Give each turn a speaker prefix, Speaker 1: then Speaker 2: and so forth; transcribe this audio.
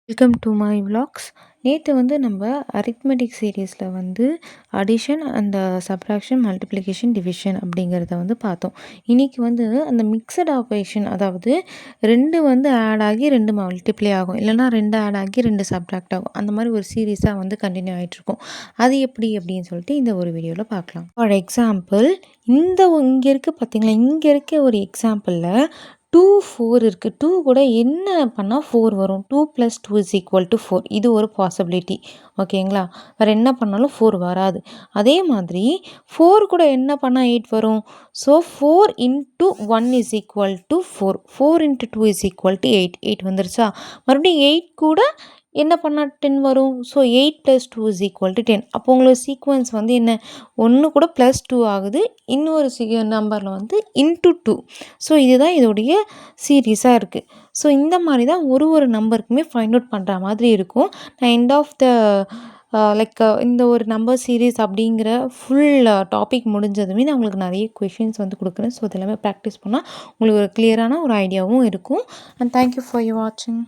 Speaker 1: Welcome to my vlogs. நேற்று வந்து நம்ம அரித்மெட்டிக் சீரீஸில் வந்து addition and subtraction multiplication division அப்படிங்கிறத வந்து பார்த்தோம். இன்றைக்கி வந்து அந்த மிக்சட் ஆப்ரேஷன், அதாவது ரெண்டு வந்து ஆட் ஆகி ரெண்டு மல்டிப்ளை ஆகும், இல்லைனா ரெண்டு ஆட் ஆகி ரெண்டு சப்ராக்ட் ஆகும். அந்த மாதிரி ஒரு சீரீஸாக வந்து கண்டினியூ ஆகிட்ருக்கும். அது எப்படி அப்படின்னு சொல்லிட்டு இந்த ஒரு வீடியோவில் பார்க்கலாம். ஃபார் எக்ஸாம்பிள், இங்கே இருக்குது பார்த்தீங்களா, இங்கே இருக்க ஒரு எக்ஸாம்பிளில் 2 4 இருக்குது. 2 கூட என்ன பண்ணால் 4 வரும்? 2 + 2 = 4. இது ஒரு பாசிபிலிட்டி. ஓகேங்களா? வேறு என்ன பண்ணாலும் 4 வராது. அதே மாதிரி 4 கூட என்ன பண்ணால் 8 வரும்? ஸோ 4 × 1 = 4. 4 × 2 = 8. 8 வந்துருச்சா? மறுபடியும் 8 கூட என்ன பண்ணால் 10 வரும்? ஸோ 8 + 2 = 10. அப்போ உங்களோட சீக்வன்ஸ் வந்து என்ன? ஒன்று கூட +2 ஆகுது, இன்னொரு நம்பரில் வந்து × 2. ஸோ இதுதான் இதோடைய சீரீஸாக இருக்குது. ஸோ இந்த மாதிரி தான் ஒரு நம்பருக்குமே ஃபைண்ட் அவுட் பண்ணுற மாதிரி இருக்கும். நான் எண்ட் ஆஃப் த இந்த ஒரு நம்பர் சீரீஸ் அப்படிங்கிற ஃபுல் டாபிக் முடிஞ்சதுமே நான் உங்களுக்கு நிறைய கொஷின்ஸ் வந்து கொடுக்குறேன். ஸோ இதெல்லாமே ப்ராக்டிஸ் பண்ணால் உங்களுக்கு ஒரு கிளியரான ஒரு ஐடியாவும் இருக்கும். அண்ட் தேங்க்யூ ஃபார் யூர் வாட்சிங்.